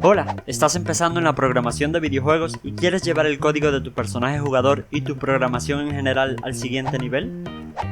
Hola, ¿estás empezando en la programación de videojuegos y quieres llevar el código de tu personaje jugador y tu programación en general al siguiente nivel?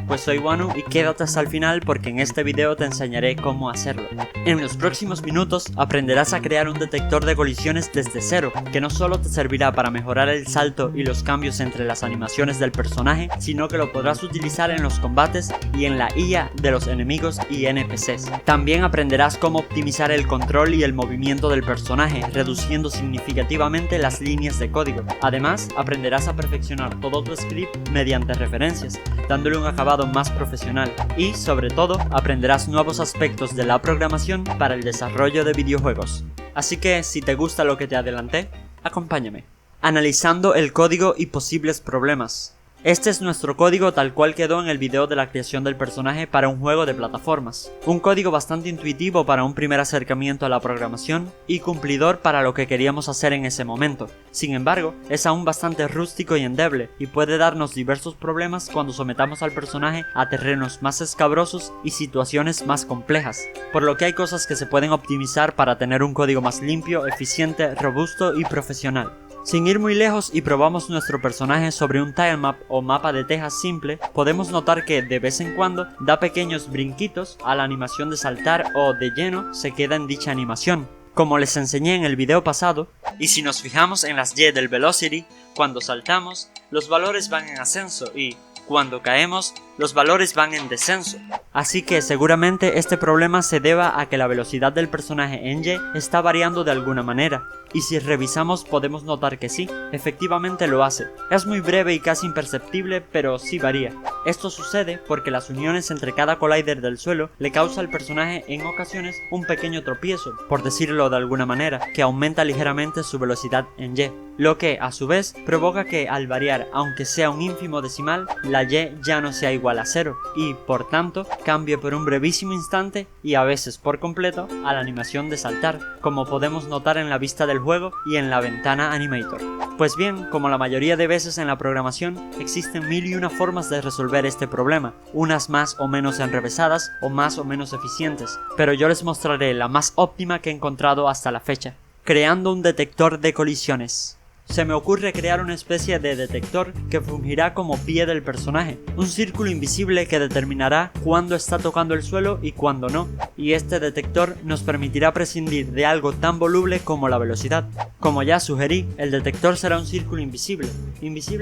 Pues soy Wanu y quédate hasta el final porque en este video te enseñaré cómo hacerlo. En los próximos minutos aprenderás a crear un detector de colisiones desde cero, que no solo te servirá para mejorar el salto y los cambios entre las animaciones del personaje, sino que lo podrás utilizar en los combates y en la IA de los enemigos y NPCs. También aprenderás cómo optimizar el control y el movimiento del personaje, reduciendo significativamente las líneas de código. Además, aprenderás a perfeccionar todo tu script mediante referencias, dándole un acabado más profesional y, sobre todo, aprenderás nuevos aspectos de la programación para el desarrollo de videojuegos. Así que, si te gusta lo que te adelanté, acompáñame. Analizando el código y posibles problemas. Este es nuestro código tal cual quedó en el video de la creación del personaje para un juego de plataformas. Un código bastante intuitivo para un primer acercamiento a la programación y cumplidor para lo que queríamos hacer en ese momento. Sin embargo, es aún bastante rústico y endeble y puede darnos diversos problemas cuando sometamos al personaje a terrenos más escabrosos y situaciones más complejas, por lo que hay cosas que se pueden optimizar para tener un código más limpio, eficiente, robusto y profesional. Sin ir muy lejos y probamos nuestro personaje sobre un tilemap o mapa de tejas simple, podemos notar que de vez en cuando da pequeños brinquitos a la animación de saltar o de lleno se queda en dicha animación, como les enseñé en el video pasado, y si nos fijamos en las Y del velocity, cuando saltamos, los valores van en ascenso y, cuando caemos, los valores van en descenso. Así que seguramente este problema se deba a que la velocidad del personaje en Y está variando de alguna manera, y si revisamos podemos notar que sí, efectivamente lo hace. Es muy breve y casi imperceptible, pero sí varía. Esto sucede porque las uniones entre cada collider del suelo le causa al personaje en ocasiones un pequeño tropiezo, por decirlo de alguna manera, que aumenta ligeramente su velocidad en Y, lo que a su vez provoca que al variar, aunque sea un ínfimo decimal, la Y ya no sea igual a 0 y, por tanto, cambie por un brevísimo instante y a veces por completo a la animación de saltar, como podemos notar en la vista del juego y en la ventana Animator. Pues bien, como la mayoría de veces en la programación, existen mil y una formas de resolver este problema, unas más o menos enrevesadas o más o menos eficientes, pero yo les mostraré la más óptima que he encontrado hasta la fecha, creando un detector de colisiones. Se me ocurre crear una especie de detector que fungirá como pie del personaje, un círculo invisible que determinará cuándo está tocando el suelo y cuándo no, y este detector nos permitirá prescindir de algo tan voluble como la velocidad. Como ya sugerí, el detector será un círculo invisible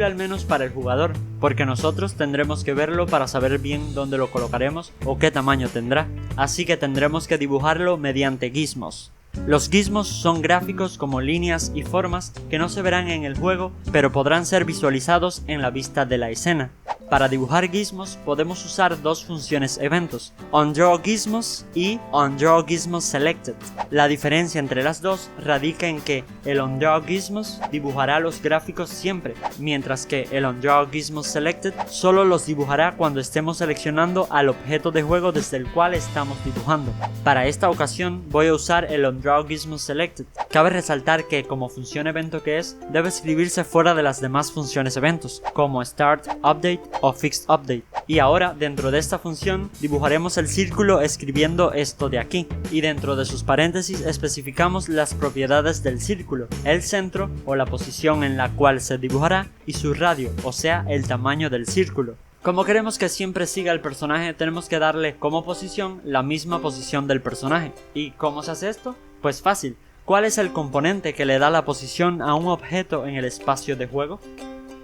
al menos para el jugador, porque nosotros tendremos que verlo para saber bien dónde lo colocaremos o qué tamaño tendrá, así que tendremos que dibujarlo mediante gizmos. Los gizmos son gráficos como líneas y formas que no se verán en el juego, pero podrán ser visualizados en la vista de la escena. Para dibujar gizmos podemos usar dos funciones eventos, onDrawGizmos y onDrawGizmosSelected. La diferencia entre las dos radica en que el onDrawGizmos dibujará los gráficos siempre, mientras que el onDrawGizmosSelected solo los dibujará cuando estemos seleccionando al objeto de juego desde el cual estamos dibujando. Para esta ocasión voy a usar el onDrawGizmosSelected. Cabe resaltar que, como función evento que es, debe escribirse fuera de las demás funciones eventos, como Start, Update o Fixed Update. Y ahora, dentro de esta función, dibujaremos el círculo escribiendo esto de aquí, y dentro de sus paréntesis especificamos las propiedades del círculo, el centro o la posición en la cual se dibujará, y su radio, o sea, el tamaño del círculo. Como queremos que siempre siga el personaje, tenemos que darle como posición la misma posición del personaje. ¿Y cómo se hace esto? Pues fácil. ¿Cuál es el componente que le da la posición a un objeto en el espacio de juego?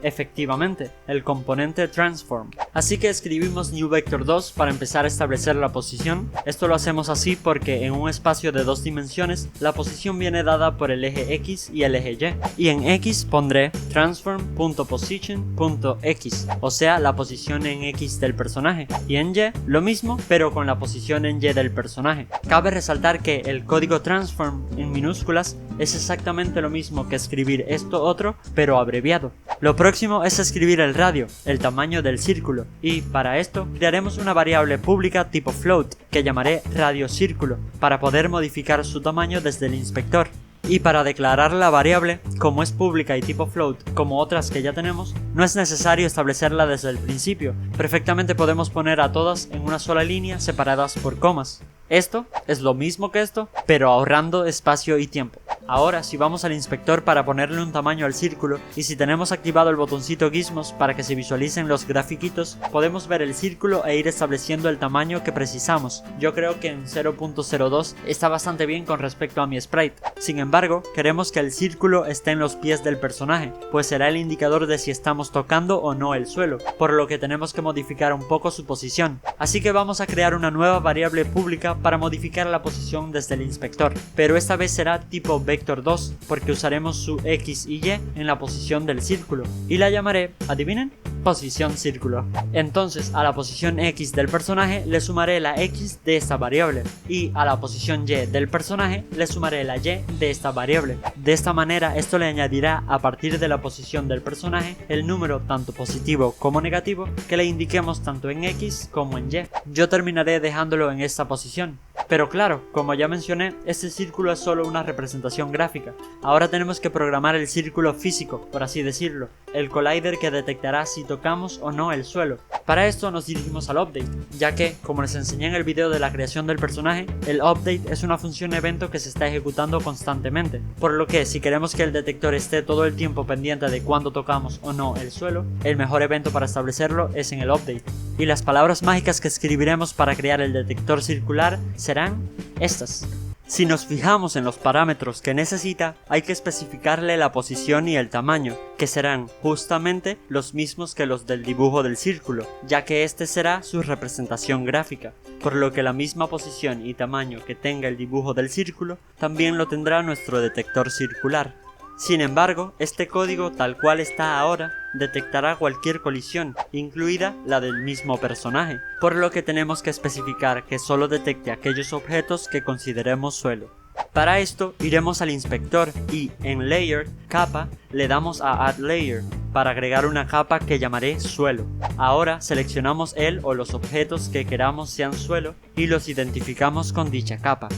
Efectivamente, el componente Transform. Así que escribimos newVector2 para empezar a establecer la posición. Esto lo hacemos así porque en un espacio de dos dimensiones, la posición viene dada por el eje X y el eje Y. Y en X pondré transform.position.x, o sea, la posición en X del personaje. Y en Y, lo mismo, pero con la posición en Y del personaje. Cabe resaltar que el código Transform en minúsculas es exactamente lo mismo que escribir esto otro, pero abreviado. Lo próximo es escribir el radio, el tamaño del círculo, y para esto crearemos una variable pública tipo float que llamaré radiocírculo para poder modificar su tamaño desde el inspector. Y para declarar la variable, como es pública y tipo float como otras que ya tenemos, no es necesario establecerla desde el principio, perfectamente podemos poner a todas en una sola línea separadas por comas. Esto es lo mismo que esto, pero ahorrando espacio y tiempo. Ahora, si vamos al inspector para ponerle un tamaño al círculo, y si tenemos activado el botoncito Gizmos para que se visualicen los grafiquitos, podemos ver el círculo e ir estableciendo el tamaño que precisamos. Yo creo que en 0.02 está bastante bien con respecto a mi sprite. Sin embargo, queremos que el círculo esté en los pies del personaje, pues será el indicador de si estamos tocando o no el suelo, por lo que tenemos que modificar un poco su posición. Así que vamos a crear una nueva variable pública para modificar la posición desde el inspector, pero esta vez será tipo vector2, porque usaremos su x y y en la posición del círculo, y la llamaré, ¿adivinen? Posición círculo. Entonces a la posición x del personaje le sumaré la x de esta variable, y a la posición y del personaje le sumaré la y de esta variable. De esta manera esto le añadirá a partir de la posición del personaje el número tanto positivo como negativo que le indiquemos tanto en x como en y. Yo terminaré dejándolo en esta posición. Pero claro, como ya mencioné, este círculo es solo una representación gráfica. Ahora tenemos que programar el círculo físico, por así decirlo, el collider que detectará si tocamos o no el suelo. Para esto nos dirigimos al update, ya que, como les enseñé en el video de la creación del personaje, el update es una función evento que se está ejecutando constantemente, por lo que si queremos que el detector esté todo el tiempo pendiente de cuándo tocamos o no el suelo, el mejor evento para establecerlo es en el update. Y las palabras mágicas que escribiremos para crear el detector circular serán estas. Si nos fijamos en los parámetros que necesita, hay que especificarle la posición y el tamaño, que serán justamente los mismos que los del dibujo del círculo, ya que este será su representación gráfica, por lo que la misma posición y tamaño que tenga el dibujo del círculo, también lo tendrá nuestro detector circular. Sin embargo, este código tal cual está ahora detectará cualquier colisión, incluida la del mismo personaje, por lo que tenemos que especificar que solo detecte aquellos objetos que consideremos suelo. Para esto iremos al inspector y en Layer, capa, le damos a Add Layer para agregar una capa que llamaré suelo. Ahora seleccionamos el o los objetos que queramos sean suelo y los identificamos con dicha capa.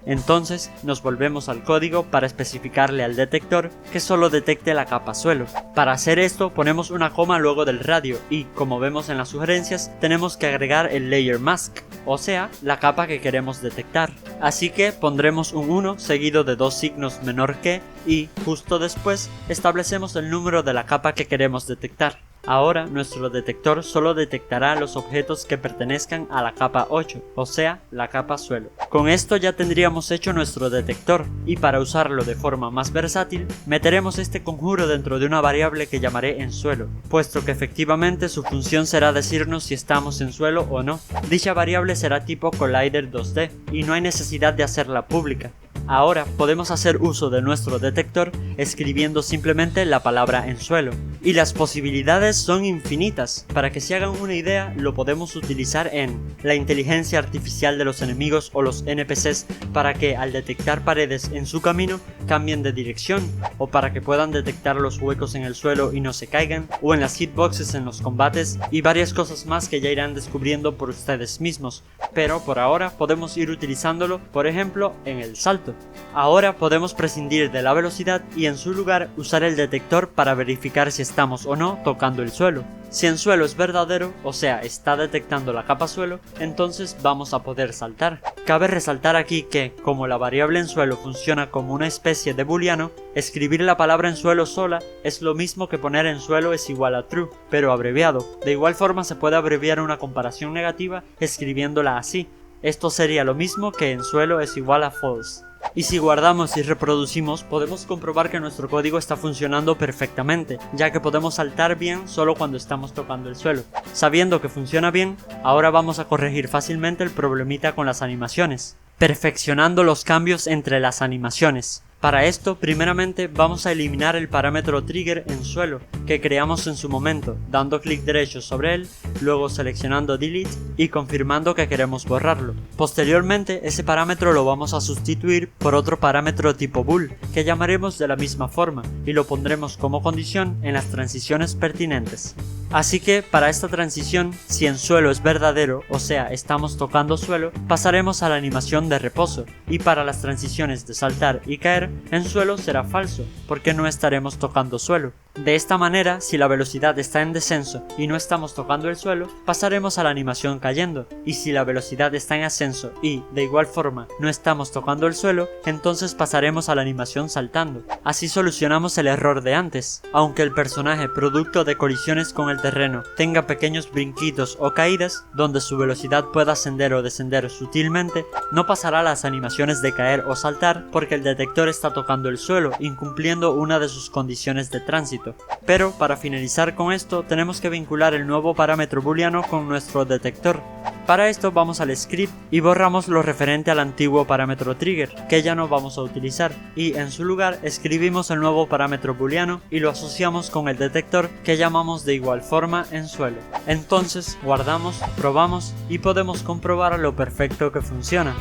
Entonces nos volvemos al código para especificarle al detector que solo detecte la capa suelo. Para hacer esto ponemos una coma luego del radio y, como vemos en las sugerencias, tenemos que agregar el layer mask, o sea, la capa que queremos detectar. Así que pondremos un 1 seguido de dos signos menor que y justo después establecemos el número de la capa que queremos detectar. Ahora nuestro detector solo detectará los objetos que pertenezcan a la capa 8, o sea, la capa suelo. Con esto ya tendríamos hecho nuestro detector, y para usarlo de forma más versátil, meteremos este conjuro dentro de una variable que llamaré en suelo, puesto que efectivamente su función será decirnos si estamos en suelo o no. Dicha variable será tipo collider 2D, y no hay necesidad de hacerla pública. Ahora podemos hacer uso de nuestro detector escribiendo simplemente la palabra en suelo. Y las posibilidades son infinitas. Para que se hagan una idea, lo podemos utilizar en la inteligencia artificial de los enemigos o los NPCs para que al detectar paredes en su camino cambien de dirección, o para que puedan detectar los huecos en el suelo y no se caigan, o en las hitboxes en los combates y varias cosas más que ya irán descubriendo por ustedes mismos. Pero por ahora podemos ir utilizándolo, por ejemplo, en el salto. Ahora podemos prescindir de la velocidad y en su lugar usar el detector para verificar si estamos o no tocando el suelo. Si en suelo es verdadero, o sea, está detectando la capa suelo, entonces vamos a poder saltar. Cabe resaltar aquí que, como la variable en suelo funciona como una especie de booleano, escribir la palabra en suelo sola es lo mismo que poner en suelo es igual a true, pero abreviado. De igual forma se puede abreviar una comparación negativa escribiéndola así. Esto sería lo mismo que en suelo es igual a false. Y si guardamos y reproducimos, podemos comprobar que nuestro código está funcionando perfectamente, ya que podemos saltar bien solo cuando estamos tocando el suelo. Sabiendo que funciona bien, ahora vamos a corregir fácilmente el problemita con las animaciones, perfeccionando los cambios entre las animaciones. Para esto, primeramente vamos a eliminar el parámetro trigger en suelo que creamos en su momento, dando clic derecho sobre él, luego seleccionando delete y confirmando que queremos borrarlo. Posteriormente, ese parámetro lo vamos a sustituir por otro parámetro tipo bool que llamaremos de la misma forma y lo pondremos como condición en las transiciones pertinentes. Así que para esta transición, si en suelo es verdadero, o sea, estamos tocando suelo, pasaremos a la animación de reposo, y para las transiciones de saltar y caer, en suelo será falso, porque no estaremos tocando suelo. De esta manera, si la velocidad está en descenso y no estamos tocando el suelo, pasaremos a la animación cayendo, y si la velocidad está en ascenso y, de igual forma, no estamos tocando el suelo, entonces pasaremos a la animación saltando. Así solucionamos el error de antes. Aunque el personaje, producto de colisiones con el terreno, tenga pequeños brinquitos o caídas, donde su velocidad pueda ascender o descender sutilmente, no pasará las animaciones de caer o saltar porque el detector está tocando el suelo, incumpliendo una de sus condiciones de tránsito. Pero para finalizar con esto tenemos que vincular el nuevo parámetro booleano con nuestro detector. Para esto vamos al script y borramos lo referente al antiguo parámetro trigger, que ya no vamos a utilizar, y en su lugar escribimos el nuevo parámetro booleano y lo asociamos con el detector que llamamos de igual forma en suelo. Entonces guardamos, probamos y podemos comprobar lo perfecto que funciona.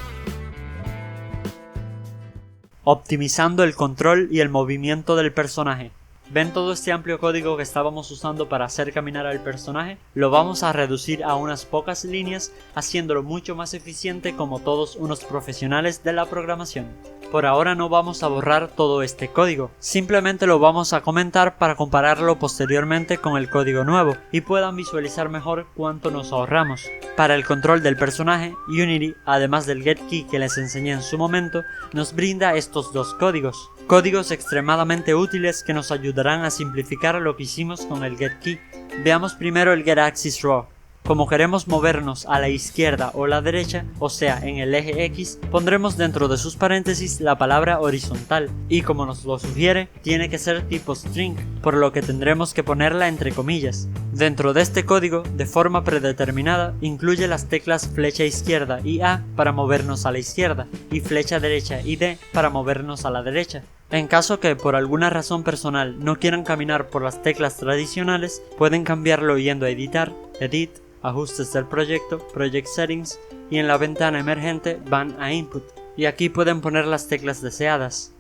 Optimizando el control y el movimiento del personaje. ¿Ven todo este amplio código que estábamos usando para hacer caminar al personaje? Lo vamos a reducir a unas pocas líneas, haciéndolo mucho más eficiente como todos unos profesionales de la programación. Por ahora no vamos a borrar todo este código, simplemente lo vamos a comentar para compararlo posteriormente con el código nuevo y puedan visualizar mejor cuánto nos ahorramos. Para el control del personaje, Unity, además del getKey que les enseñé en su momento, nos brinda estos dos códigos. Códigos extremadamente útiles que nos ayudarán a simplificar lo que hicimos con el getKey. Veamos primero el getAxisRaw. Como queremos movernos a la izquierda o la derecha, o sea en el eje X, pondremos dentro de sus paréntesis la palabra horizontal, y como nos lo sugiere, tiene que ser tipo string, por lo que tendremos que ponerla entre comillas. Dentro de este código, de forma predeterminada, incluye las teclas flecha izquierda y A para movernos a la izquierda, y flecha derecha y D para movernos a la derecha. En caso que por alguna razón personal no quieran caminar por las teclas tradicionales, pueden cambiarlo yendo a editar, edit, ajustes del proyecto, project settings, y en la ventana emergente van a input, y aquí pueden poner las teclas deseadas.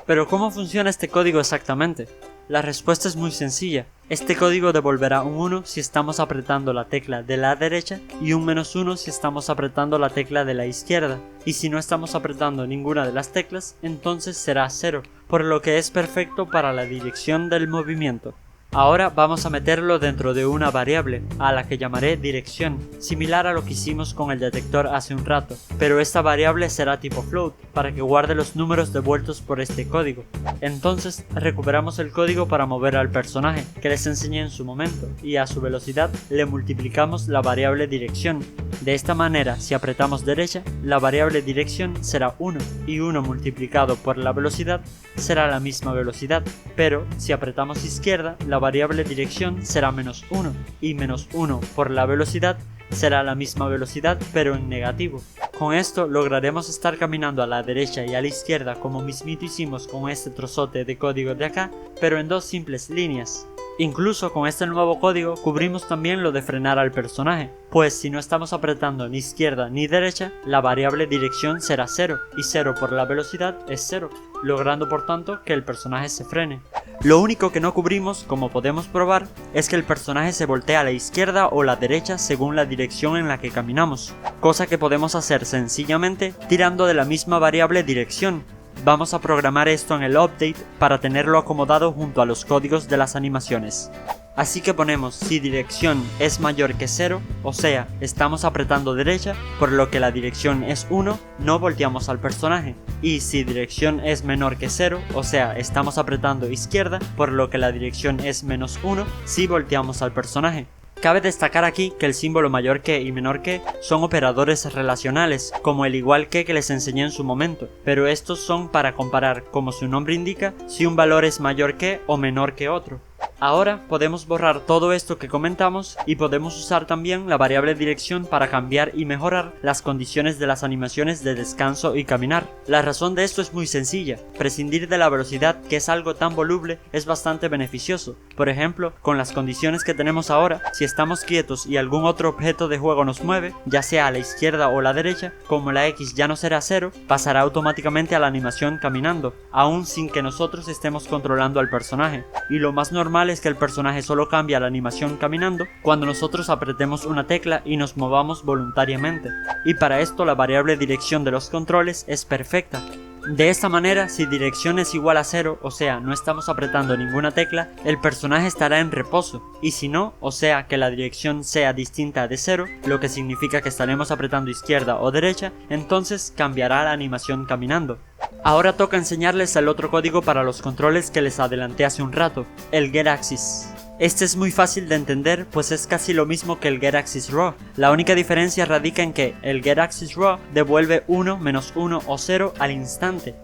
Pero ¿cómo funciona este código exactamente? La respuesta es muy sencilla. Este código devolverá un 1 si estamos apretando la tecla de la derecha y un -1 si estamos apretando la tecla de la izquierda, y si no estamos apretando ninguna de las teclas, entonces será 0, por lo que es perfecto para la dirección del movimiento. Ahora vamos a meterlo dentro de una variable, a la que llamaré dirección, similar a lo que hicimos con el detector hace un rato, pero esta variable será tipo float, para que guarde los números devueltos por este código. Entonces recuperamos el código para mover al personaje, que les enseñé en su momento, y a su velocidad le multiplicamos la variable dirección. De esta manera, si apretamos derecha, la variable dirección será 1, y 1 multiplicado por la velocidad será la misma velocidad, pero si apretamos izquierda, la variable dirección será -1, y -1 por la velocidad será la misma velocidad pero en negativo. Con esto lograremos estar caminando a la derecha y a la izquierda como mismito hicimos con este trozote de código de acá, pero en dos simples líneas. Incluso con este nuevo código cubrimos también lo de frenar al personaje, pues si no estamos apretando ni izquierda ni derecha, la variable dirección será 0, y 0 por la velocidad es 0, logrando por tanto que el personaje se frene. Lo único que no cubrimos, como podemos probar, es que el personaje se voltea a la izquierda o la derecha según la dirección en la que caminamos, cosa que podemos hacer sencillamente tirando de la misma variable dirección. Vamos a programar esto en el update para tenerlo acomodado junto a los códigos de las animaciones. Así que ponemos si dirección es mayor que 0, o sea, estamos apretando derecha, por lo que la dirección es 1, no volteamos al personaje. Y si dirección es menor que 0, o sea, estamos apretando izquierda, por lo que la dirección es -1, sí volteamos al personaje. Cabe destacar aquí que el símbolo mayor que y menor que son operadores relacionales, como el igual que les enseñé en su momento, pero estos son para comparar, como su nombre indica, si un valor es mayor que o menor que otro. Ahora podemos borrar todo esto que comentamos y podemos usar también la variable dirección para cambiar y mejorar las condiciones de las animaciones de descanso y caminar. La razón de esto es muy sencilla. Prescindir de la velocidad, que es algo tan voluble, es bastante beneficioso. Por ejemplo, con las condiciones que tenemos ahora, si estamos quietos y algún otro objeto de juego nos mueve, ya sea a la izquierda o la derecha, como la X ya no será 0, pasará automáticamente a la animación caminando, aún sin que nosotros estemos controlando al personaje. Y lo más normal es que el personaje solo cambia la animación caminando cuando nosotros apretemos una tecla y nos movamos voluntariamente, y para esto la variable dirección de los controles es perfecta. De esta manera, si dirección es igual a 0, o sea, no estamos apretando ninguna tecla, el personaje estará en reposo, y si no, o sea, que la dirección sea distinta de 0, lo que significa que estaremos apretando izquierda o derecha, entonces cambiará la animación caminando. Ahora toca enseñarles el otro código para los controles que les adelanté hace un rato, el getAxis. Este es muy fácil de entender, pues es casi lo mismo que el getAxis raw. La única diferencia radica en que el getAxis raw devuelve 1, -1 o 0 al instante,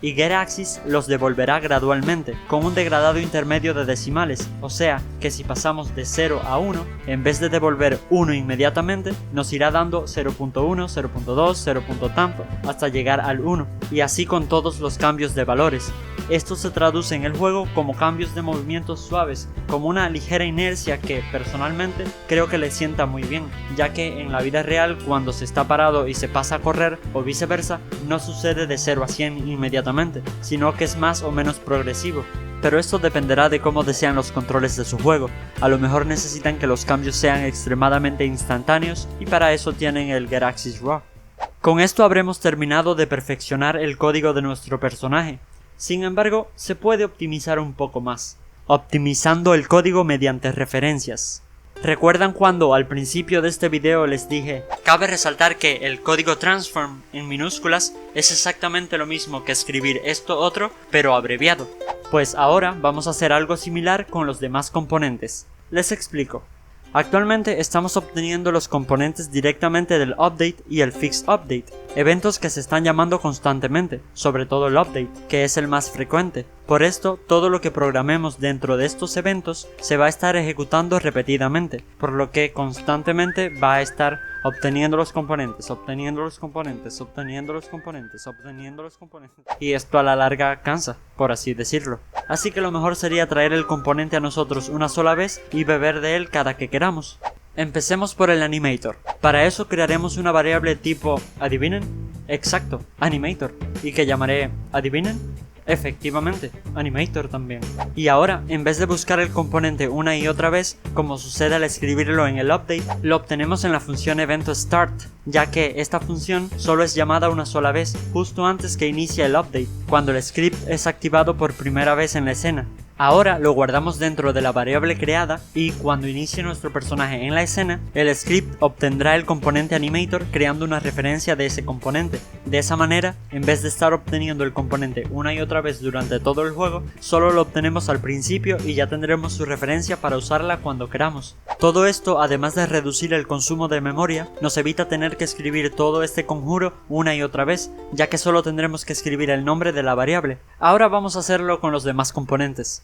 y getAxis los devolverá gradualmente, con un degradado intermedio de decimales, o sea que si pasamos de 0 a 1, en vez de devolver 1 inmediatamente, nos irá dando 0.1, 0.2, 0. tanto, hasta llegar al 1, y así con todos los cambios de valores. Esto se traduce en el juego como cambios de movimientos suaves, como una ligera inercia que, personalmente, creo que le sienta muy bien, ya que en la vida real, cuando se está parado y se pasa a correr, o viceversa, no sucede de 0 a 100 inmediatamente, sino que es más o menos progresivo. Pero esto dependerá de cómo desean los controles de su juego. A lo mejor necesitan que los cambios sean extremadamente instantáneos, y para eso tienen el getAxis raw. Con esto habremos terminado de perfeccionar el código de nuestro personaje. Sin embargo, se puede optimizar un poco más, optimizando el código mediante referencias. ¿Recuerdan cuando al principio de este video les dije? Cabe resaltar que el código transform en minúsculas es exactamente lo mismo que escribir esto otro, pero abreviado. Pues ahora vamos a hacer algo similar con los demás componentes. Les explico. Actualmente estamos obteniendo los componentes directamente del update y el fix update, eventos que se están llamando constantemente, sobre todo el update, que es el más frecuente. Por esto, todo lo que programemos dentro de estos eventos se va a estar ejecutando repetidamente, por lo que constantemente va a estar obteniendo los componentes, obteniendo los componentes, obteniendo los componentes, obteniendo los componentes. Y esto a la larga cansa, por así decirlo. Así que lo mejor sería traer el componente a nosotros una sola vez y beber de él cada que queramos. Empecemos por el animator. Para eso crearemos una variable tipo, ¿adivinen? Exacto, animator, y que llamaré, ¿adivinen? Efectivamente, animator también. Y ahora, en vez de buscar el componente una y otra vez, como sucede al escribirlo en el update, lo obtenemos en la función evento start, ya que esta función solo es llamada una sola vez, justo antes que inicie el update, cuando el script es activado por primera vez en la escena. Ahora lo guardamos dentro de la variable creada y cuando inicie nuestro personaje en la escena, el script obtendrá el componente animator creando una referencia de ese componente. De esa manera, en vez de estar obteniendo el componente una y otra vez durante todo el juego, solo lo obtenemos al principio y ya tendremos su referencia para usarla cuando queramos. Todo esto, además de reducir el consumo de memoria, nos evita tener que escribir todo este conjuro una y otra vez, ya que solo tendremos que escribir el nombre de la variable. Ahora vamos a hacerlo con los demás componentes.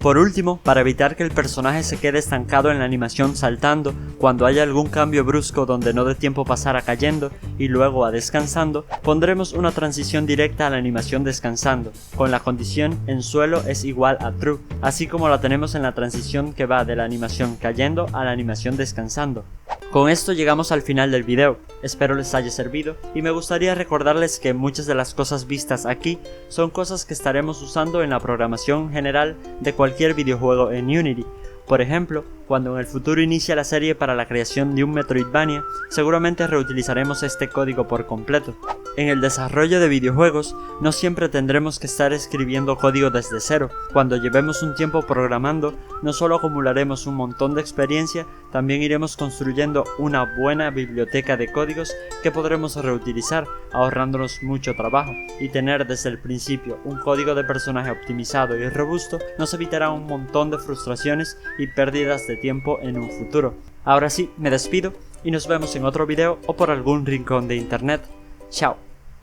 Por último, para evitar que el personaje se quede estancado en la animación saltando cuando haya algún cambio brusco donde no dé tiempo pasar a cayendo y luego a descansando, pondremos una transición directa a la animación descansando, con la condición en suelo es igual a true, así como la tenemos en la transición que va de la animación cayendo a la animación descansando. Con esto llegamos al final del video, espero les haya servido y me gustaría recordarles que muchas de las cosas vistas aquí son cosas que estaremos usando en la programación general de cualquier videojuego en Unity. Por ejemplo, cuando en el futuro inicie la serie para la creación de un Metroidvania, seguramente reutilizaremos este código por completo. En el desarrollo de videojuegos, no siempre tendremos que estar escribiendo código desde cero. Cuando llevemos un tiempo programando, no solo acumularemos un montón de experiencia, también iremos construyendo una buena biblioteca de códigos que podremos reutilizar, ahorrándonos mucho trabajo. Y tener desde el principio un código de personaje optimizado y robusto nos evitará un montón de frustraciones y pérdidas de tiempo en un futuro. Ahora sí, me despido y nos vemos en otro video o por algún rincón de internet. Chao.